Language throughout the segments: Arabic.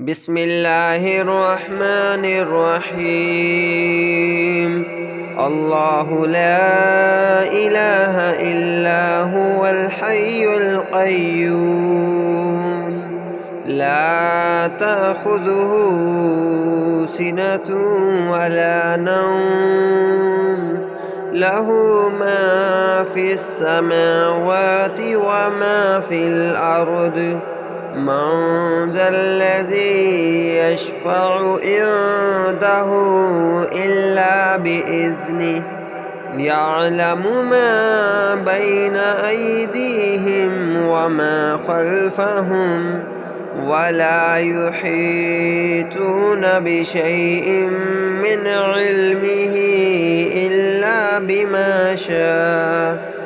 بسم الله الرحمن الرحيم. الله لا إله إلا هو الحي القيوم، لا تأخذه سنة ولا نوم، له ما في السماوات وما في الأرض. من ذا الذي يشفع عنده إلا بإذنه، يعلم ما بين أيديهم وما خلفهم، ولا يحيطون بشيء من علمه إلا بما شاء.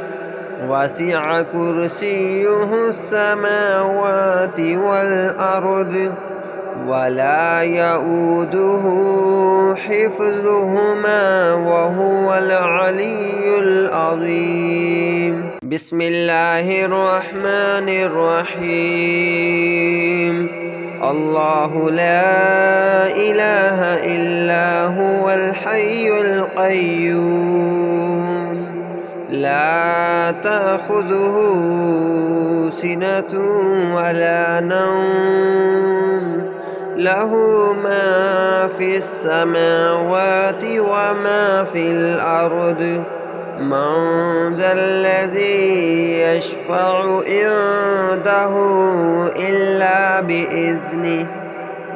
وسع كرسيه السماوات والأرض، ولا يؤوده حفظهما وهو العلي العظيم. بسم الله الرحمن الرحيم. الله لا إله إلا هو الحي القيوم، لا تأخذه سنة ولا نوم، له ما في السماوات وما في الأرض. من ذا الذي يشفع عنده إلا بإذنه،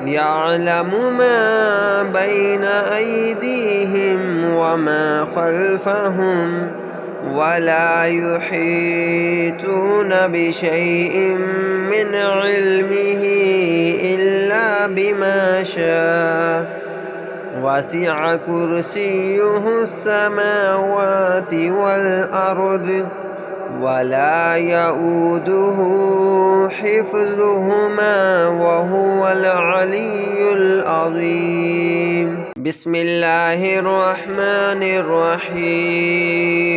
يعلم ما بين أيديهم وما خلفهم، ولا يحيطون بشيء من علمه إلا بما شاء. وسع كرسيه السماوات والأرض، ولا يؤوده حفظهما وهو العلي العظيم. بسم الله الرحمن الرحيم.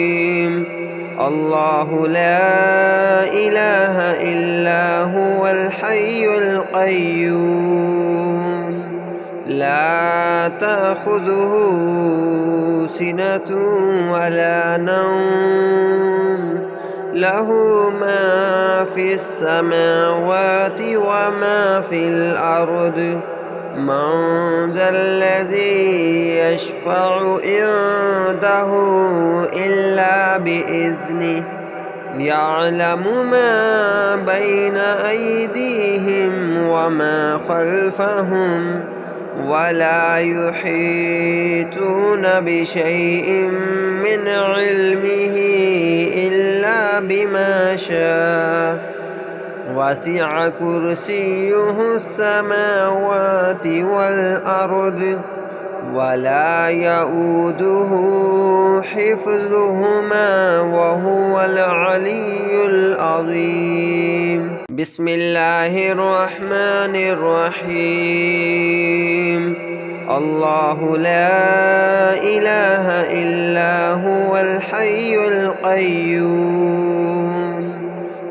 الله لا إله إلا هو الحي القيوم، لا تأخذه سنة ولا نوم، له ما في السماوات وما في الأرض. من ذا الذي يشفع عنده إلا بإذنه، يعلم ما بين أيديهم وما خلفهم، ولا يحيطون بشيء من علمه إلا بما شاء. وسع كرسيه السماوات والأرض، ولا يؤوده حفظهما وهو العلي العظيم. بسم الله الرحمن الرحيم. الله لا إله إلا هو الحي القيوم،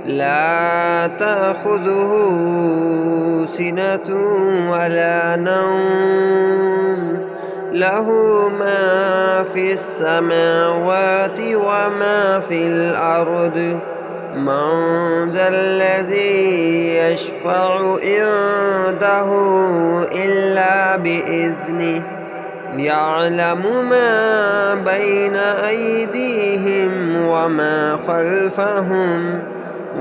لا تأخذه سنة ولا نوم، له ما في السماوات وما في الأرض. من ذا الذي يشفع عنده إلا بإذنه، يعلم ما بين أيديهم وما خلفهم،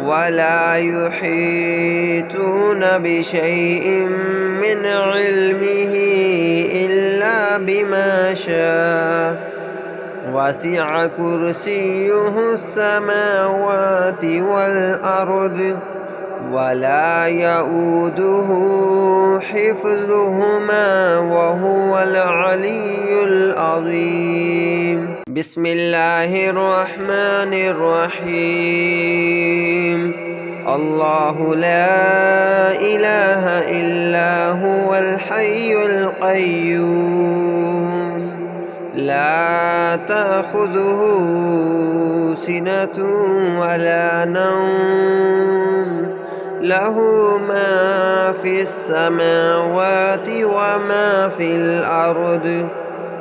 ولا يحيطون بشيء من علمه إلا بما شاء. وسع كرسيه السماوات والأرض، ولا يؤوده حفظهما وهو العلي العظيم. بسم الله الرحمن الرحيم. الله لا إله إلا هو الحي القيوم، لا تأخذه سنة ولا نوم، له ما في السماوات وما في الأرض.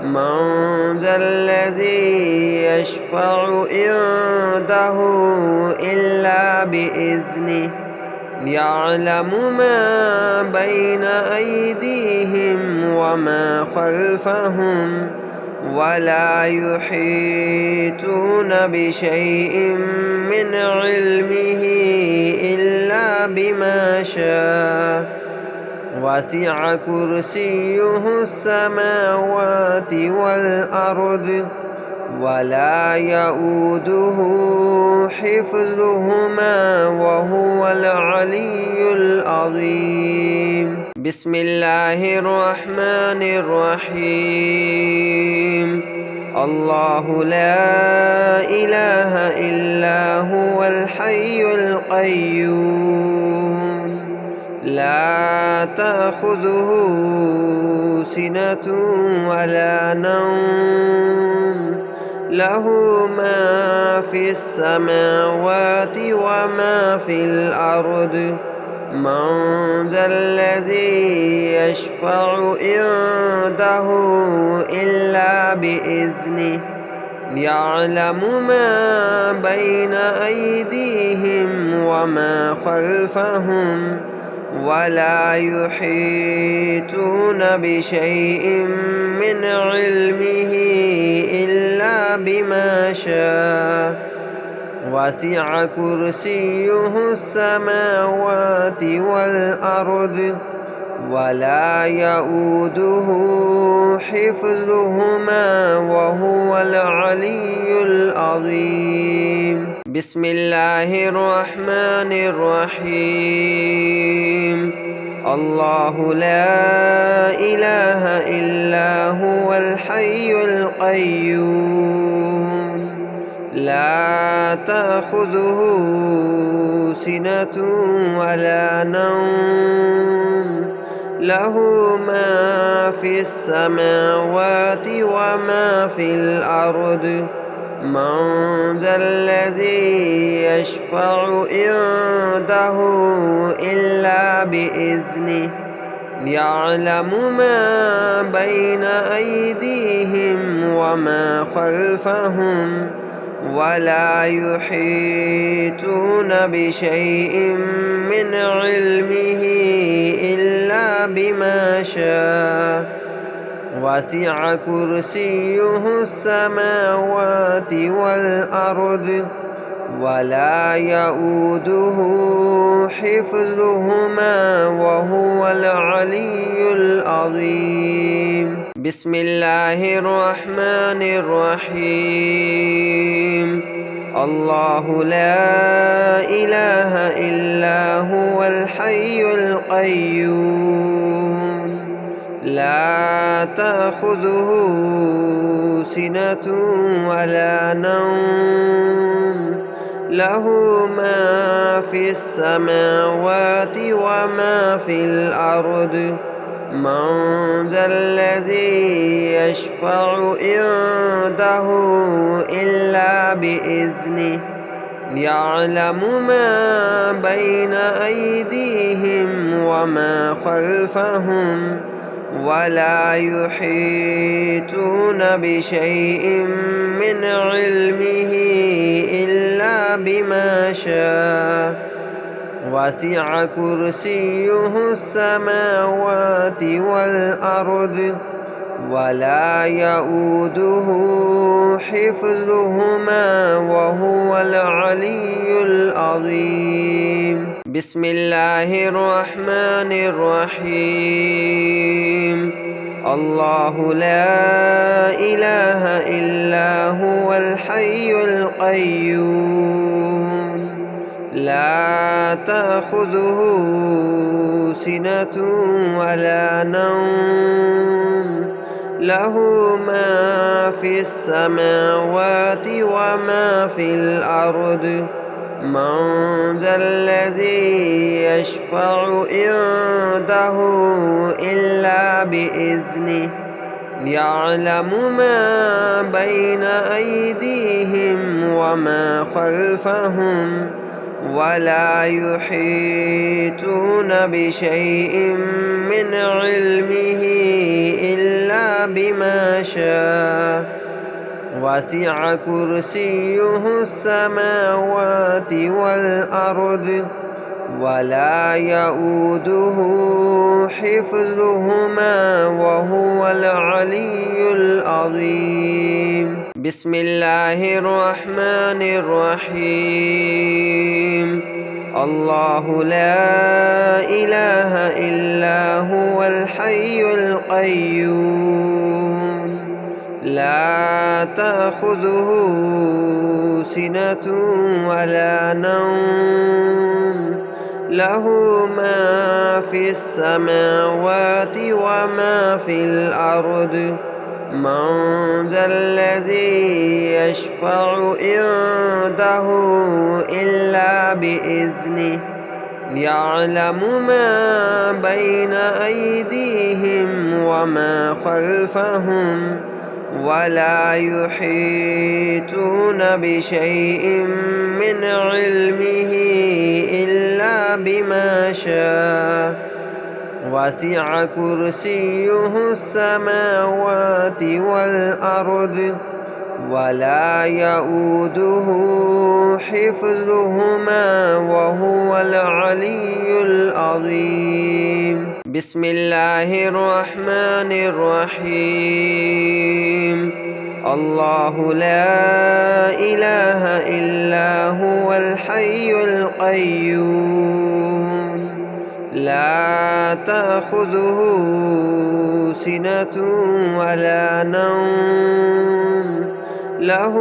من ذا الذي يشفع عنده إلا بإذنه. يعلم ما بين أيديهم وما خلفهم ولا يحيطون بشيء من علمه إلا بما شاء. وسع كرسيه السماوات والأرض ولا يؤوده حفظهما وهو العلي العظيم. بسم الله الرحمن الرحيم. الله لا إله إلا هو الحي القيوم لا تأخذه سنة ولا نوم له ما في السماوات وما في الأرض. من ذا الذي يشفع عنده إلا بإذنه. يعلم ما بين أيديهم وما خلفهم ولا يحيطون بشيء من علمه إلا بما شاء. وسع كرسيه السماوات والأرض ولا يؤوده حفظهما وهو العلي العظيم. بسم الله الرحمن الرحيم. الله لا إله إلا هو الحي القيوم لا تأخذه سنة ولا نوم له ما في السماوات وما في الأرض. من ذا الذي يشفع عنده إلا بإذنه. يعلم ما بين أيديهم وما خلفهم ولا يحيطون بشيء من علمه إلا بما شاء. وسع كرسيه السماوات والأرض ولا يؤوده حفظهما وهو العلي العظيم. بسم الله الرحمن الرحيم. الله لا إله إلا هو الحي القيوم لا تأخذه سنة ولا نوم له ما في السماوات وما في الأرض. من ذا الذي يشفع عنده إلا بإذنه. يعلم ما بين أيديهم وما خلفهم ولا يحيطون بشيء من علمه إلا بما شاء. وسع كرسيه السماوات والأرض ولا يؤوده حفظهما وهو العلي العظيم. بسم الله الرحمن الرحيم. الله لا إله إلا هو الحي القيوم لا تأخذه سنة ولا نوم له ما في السماوات وما في الأرض. من ذا الذي يشفع عنده إلا بإذنه. يعلم ما بين أيديهم وما خلفهم ولا يحيطون بشيء من علمه إلا بما شاء. وسع كرسيه السماوات والأرض ولا يؤوده حفظهما وهو العلي العظيم. بسم الله الرحمن الرحيم. الله لا إله إلا هو الحي القيوم لا تأخذه سنة ولا نوم له ما في السماوات وما في الأرض. من ذا الذي يشفع عنده إلا بإذنه يعلم ما بين أيديهم وما خلفهم ولا يحيطون بشيء من علمه إلا بما شاء. وسع كرسيه السماوات والأرض ولا يؤوده حفظهما وهو العلي العظيم. بسم الله الرحمن الرحيم. الله لا إله إلا هو الحي القيوم لا تأخذه سنة ولا نوم له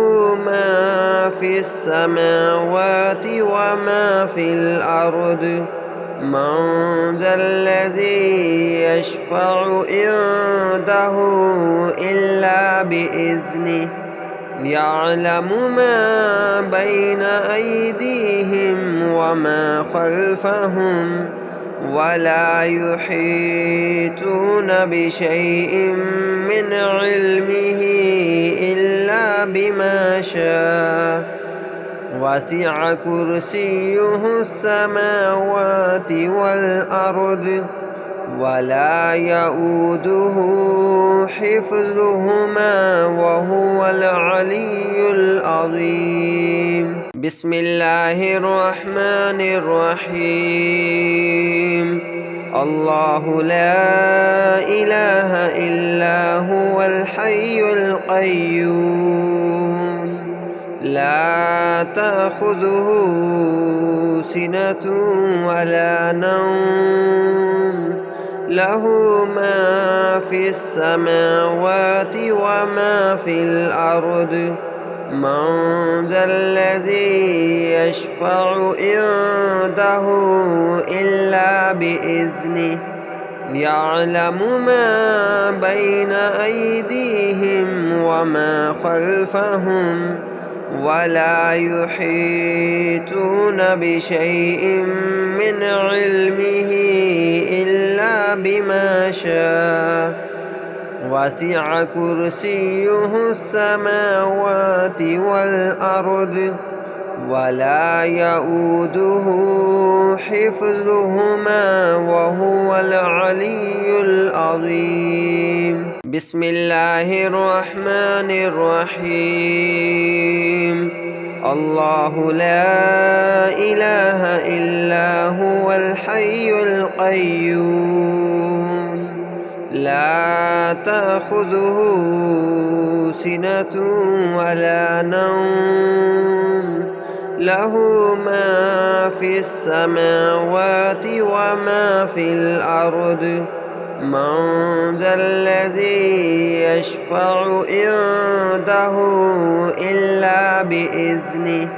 ما في السماوات وما في الأرض. من ذا الذي يشفع عنده إلا بإذنه يعلم ما بين أيديهم وما خلفهم ولا يحيطون بشيء من علمه إلا بما شاء. وسع كرسيه السماوات والأرض ولا يؤوده حفظهما وهو العلي العظيم. بسم الله الرحمن الرحيم. الله لا إله إلا هو الحي القيوم لا تأخذه سنة ولا نوم له ما في السماوات وما في الأرض. من ذا الذي يشفع عنده إلا بإذنه يعلم ما بين أيديهم وما خلفهم ولا يحيطون بشيء من علمه إلا بما شاء. وسع كرسيه السماوات والأرض ولا يؤوده حفظهما وهو العلي العظيم. بسم الله الرحمن الرحيم. الله لا إله إلا هو الحي القيوم لا تأخذه سنة ولا نوم له ما في السماوات وما في الأرض. من ذا الذي يشفع عنده إلا بإذنه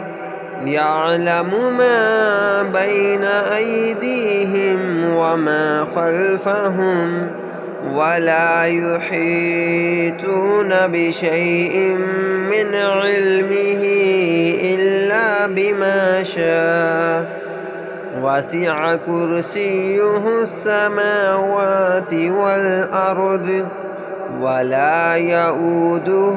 يعلم ما بين أيديهم وما خلفهم ولا يحيطون بشيء من علمه إلا بما شاء. وسع كرسيه السماوات والأرض ولا يؤوده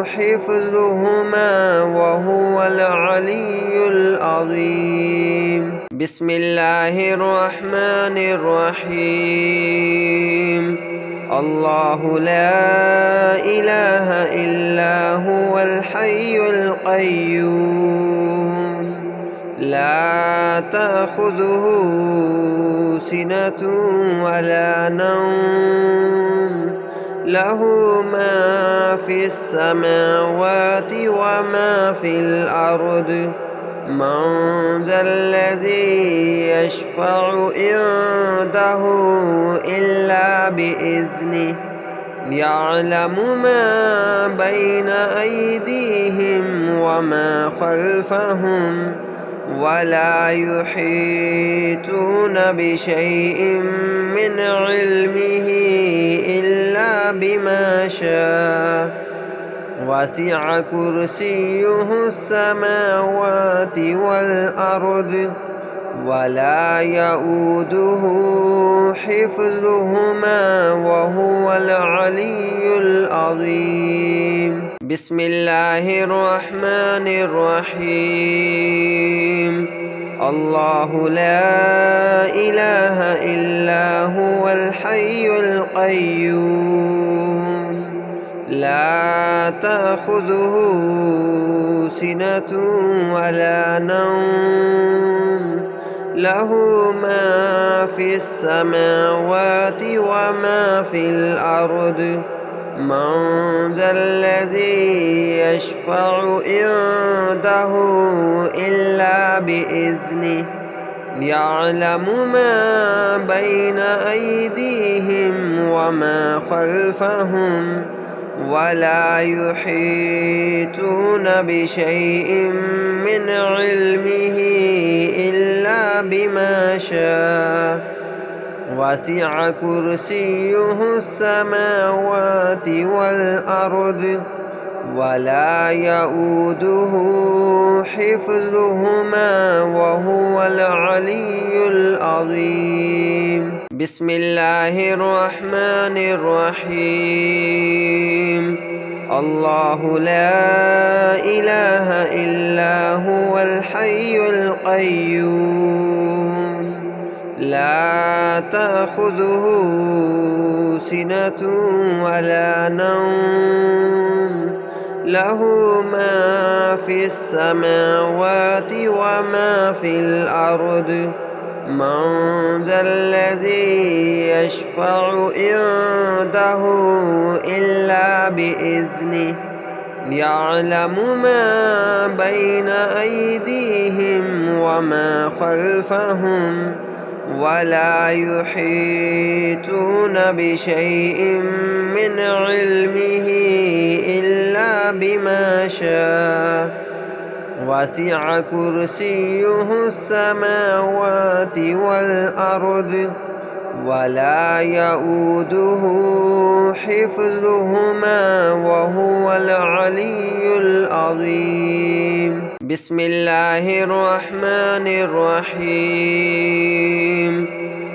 حفظهما وهو العلي العظيم. بسم الله الرحمن الرحيم. الله لا إله إلا هو الحي القيوم لا تأخذه سنة ولا نوم له ما في السماوات وما في الأرض من ذا الذي يشفع عنده إلا بإذنه يعلم ما بين أيديهم وما خلفهم ولا يحيطون بشيء من علمه إلا بما شاء وسع كرسيه السماوات والأرض ولا يؤوده حفظهما وهو العلي العظيم. بسم الله الرحمن الرحيم. الله لا إله إلا هو الحي القيوم لا تأخذه سنة ولا نوم له ما في السماوات وما في الأرض من ذا الذي يشفع عنده إلا بإذنه يعلم ما بين أيديهم وما خلفهم ولا يحيطون بشيء من علمه إلا بما شاء وسع كرسيه السماوات والأرض ولا يؤوده حفظهما وهو العلي العظيم. بسم الله الرحمن الرحيم. الله لا إله إلا هو الحي القيوم لا تأخذه سنة ولا نوم له ما في السماوات وما في الأرض من ذا الذي يشفع عنده إلا بإذنه يعلم ما بين أيديهم وما خلفهم ولا يحيطون بشيء من علمه إلا بما شاء وسع كرسيه السماوات والأرض ولا يؤوده حفظهما وهو العلي العظيم. بسم الله الرحمن الرحيم.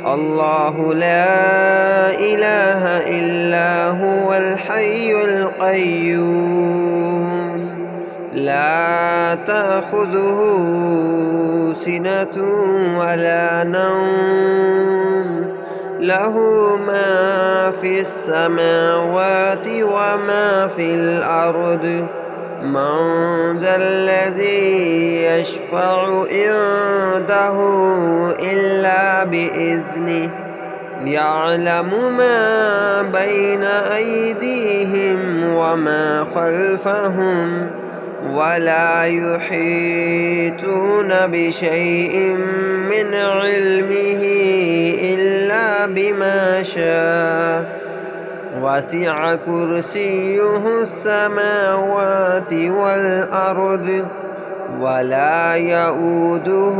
الله لا إله إلا هو الحي القيوم لا تأخذه سنة ولا نوم له ما في السماوات وما في الأرض من ذا الذي يشفع عنده إلا بإذنه يعلم ما بين أيديهم وما خلفهم ولا يحيطون بشيء من علمه إلا بما شاء وسع كرسيه السماوات والأرض ولا يؤوده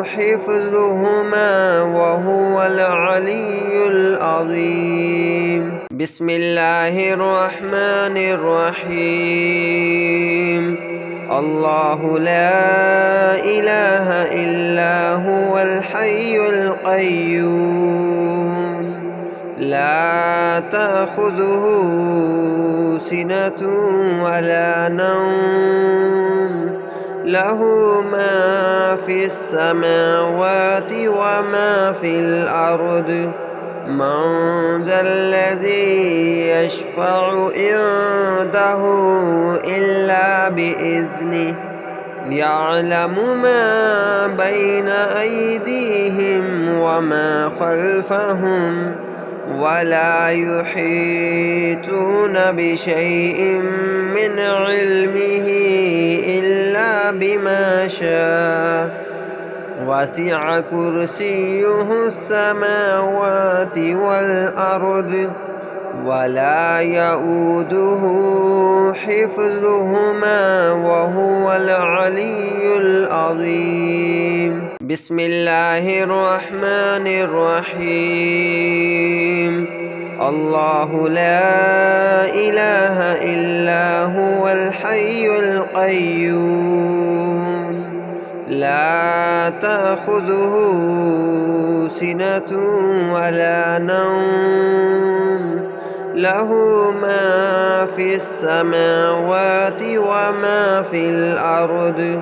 حفظهما وهو العلي العظيم. بسم الله الرحمن الرحيم. الله لا إله إلا هو الحي القيوم لا تأخذه سنة ولا نوم له ما في السماوات وما في الأرض من ذا الذي يشفع عنده إلا بإذنه يعلم ما بين أيديهم وما خلفهم ولا يحيطون بشيء من علمه إلا بما شاء وسع كرسيه السماوات والأرض ولا يؤوده حفظهما وهو العلي العظيم. بسم الله الرحمن الرحيم. الله لا إله إلا هو الحي القيوم لا تأخذه سنة ولا نوم له ما في السماوات وما في الأرض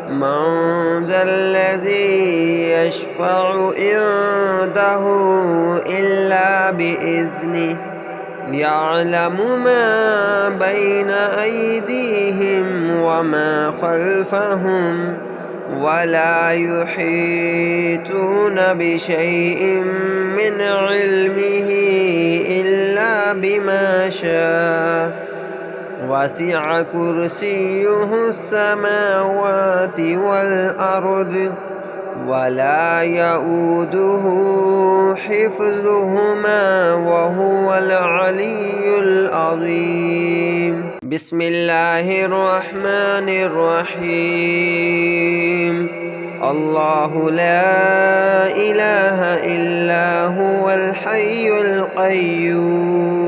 من ذا الذي يشفع عنده إلا بإذنه يعلم ما بين أيديهم وما خلفهم ولا يحيطون بشيء من علمه إلا بما شاء وسع كرسيه السماوات والأرض ولا يؤوده حفظهما وهو العلي العظيم. بسم الله الرحمن الرحيم. الله لا إله إلا هو الحي القيوم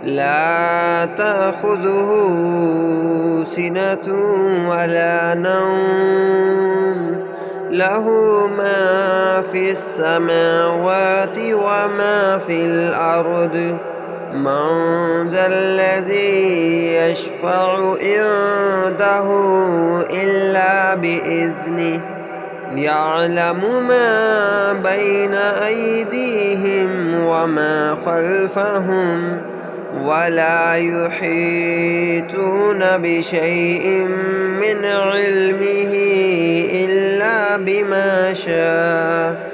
لا تأخذه سنة ولا نوم له ما في السماوات وما في الأرض من ذا الذي يشفع عنده إلا بإذنه يعلم ما بين أيديهم وما خلفهم ولا يحيطون بشيء من علمه إلا بما شاء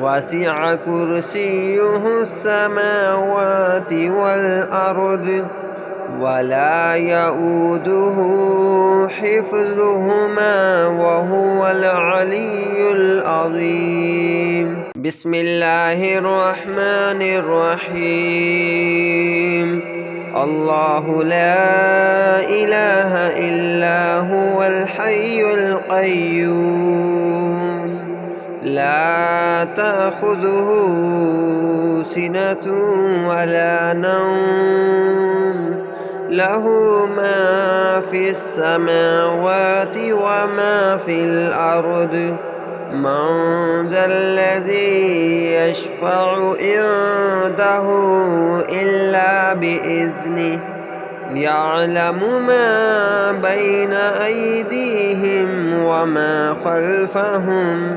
وسع كرسيه السماوات والأرض ولا يؤوده حفظهما وهو العلي العظيم. بسم الله الرحمن الرحيم. الله لا إله إلا هو الحي القيوم لا تأخذه سنة ولا نوم له ما في السماوات وما في الأرض من ذا الذي يشفع عنده إلا بإذنه يعلم ما بين أيديهم وما خلفهم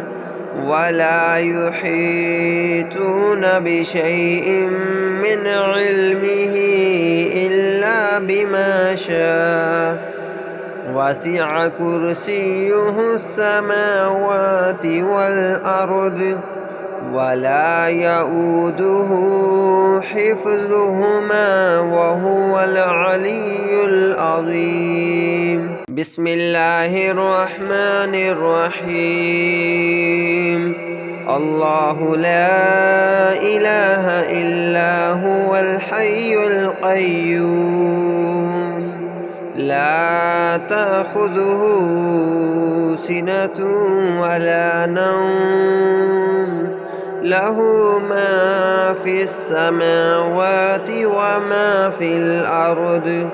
ولا يحيطون بشيء من علمه إلا بما شاء وسع كرسيه السماوات والأرض ولا يؤوده حفظهما وهو العلي العظيم. بسم الله الرحمن الرحيم. الله لا إله إلا هو الحي القيوم لا تأخذه سنة ولا نوم له ما في السماوات وما في الأرض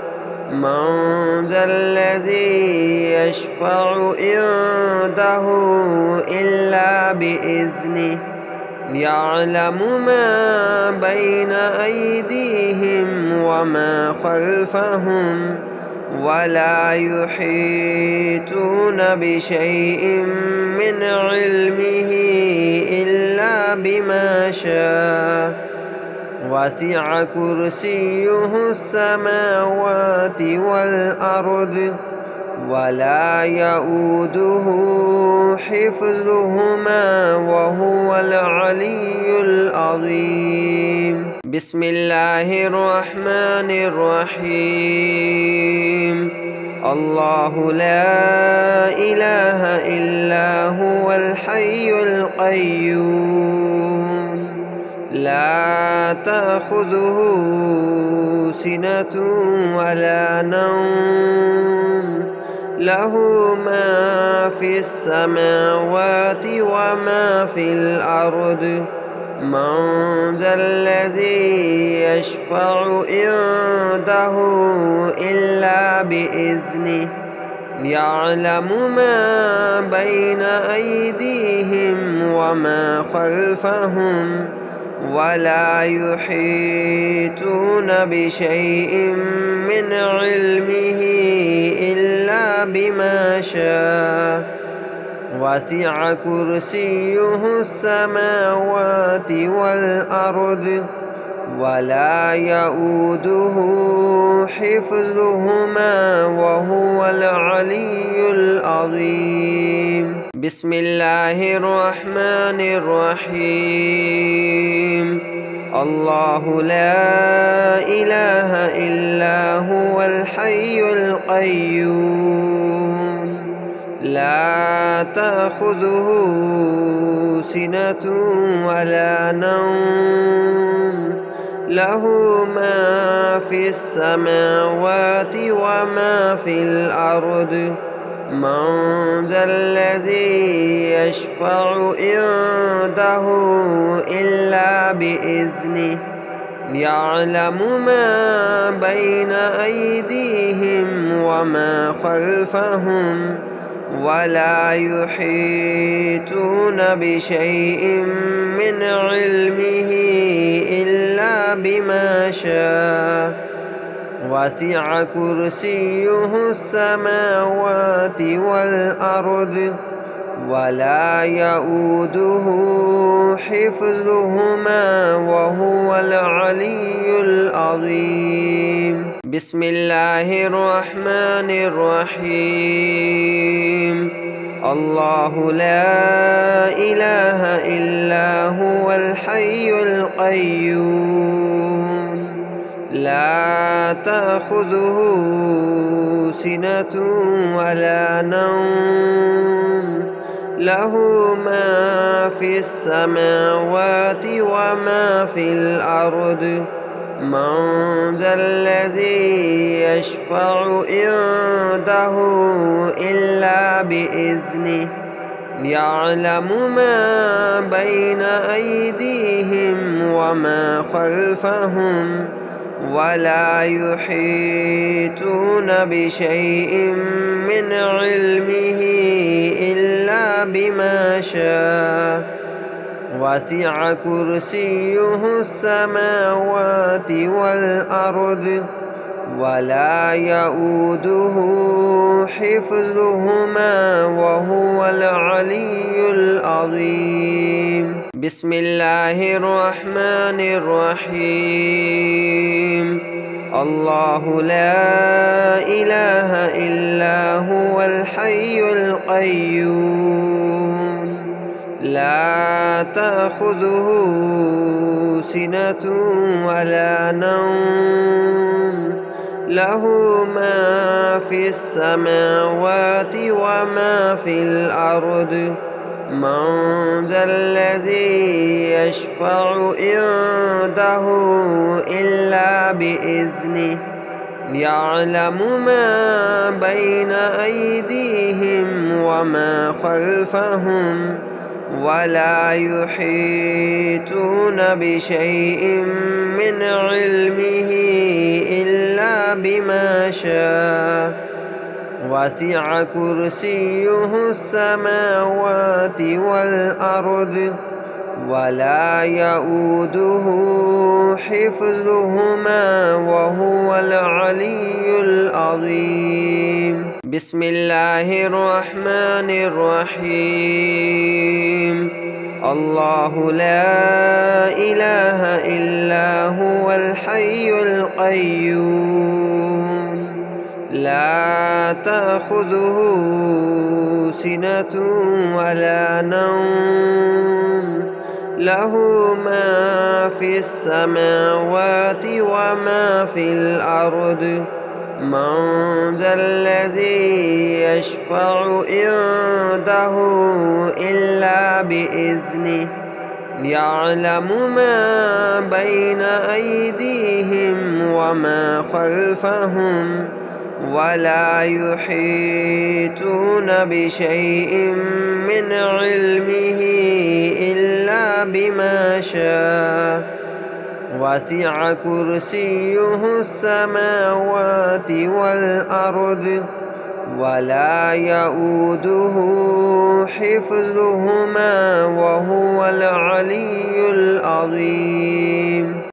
من ذا الذي يشفع عنده إلا بإذنه يعلم ما بين أيديهم وما خلفهم ولا يحيطون بشيء من علمه إلا بما شاء وسع كرسيه السماوات والأرض ولا يؤوده حفظهما وهو العلي العظيم. بسم الله الرحمن الرحيم. الله لا إله إلا هو الحي القيوم لا تأخذه سنة ولا نوم له ما في السماوات وما في الأرض من ذا الذي يشفع عنده إلا بإذنه يعلم ما بين أيديهم وما خلفهم ولا يحيطون بشيء من علمه إلا بما شاء وسع كرسيه السماوات والأرض ولا يؤوده حفظهما وهو العلي العظيم. بسم الله الرحمن الرحيم. الله لا إله إلا هو الحي القيوم لا تأخذه سنة ولا نوم له ما في السماوات وما في الأرض من ذا الذي يشفع عنده إلا بإذنه يعلم ما بين أيديهم وما خلفهم ولا يحيطون بشيء من علمه إلا بما شاء وسع كرسيه السماوات والأرض ولا يؤوده حفظهما وهو العلي العظيم. بسم الله الرحمن الرحيم. الله لا إله إلا هو الحي القيوم لا تأخذه سنة ولا نوم له ما في السماوات وما في الأرض من ذا الذي يشفع عنده إلا بإذنه يعلم ما بين أيديهم وما خلفهم ولا يحيطون بشيء من علمه إلا بما شاء وسع كرسيه السماوات والأرض ولا يؤوده حفظهما وهو العلي العظيم. بسم الله الرحمن الرحيم. الله لا إله إلا هو الحي القيوم لا تأخذه سنة ولا نوم له ما في السماوات وما في الأرض من ذا الذي يشفع عنده إلا بإذنه يعلم ما بين أيديهم وما خلفهم ولا يحيطون بشيء من علمه إلا بما شاء وسع كرسيه السماوات والأرض ولا يؤوده حفظهما وهو العلي العظيم. بسم الله الرحمن الرحيم. الله لا إله إلا هو الحي القيوم لا تأخذه سنة ولا نوم له ما في السماوات وما في الأرض من ذا الذي يشفع عنده إلا بإذنه يعلم ما بين أيديهم وما خلفهم ولا يحيطون بشيء من علمه إلا بما شاء وسع كرسيه السماوات والأرض ولا يؤوده حفظهما وهو العلي العظيم.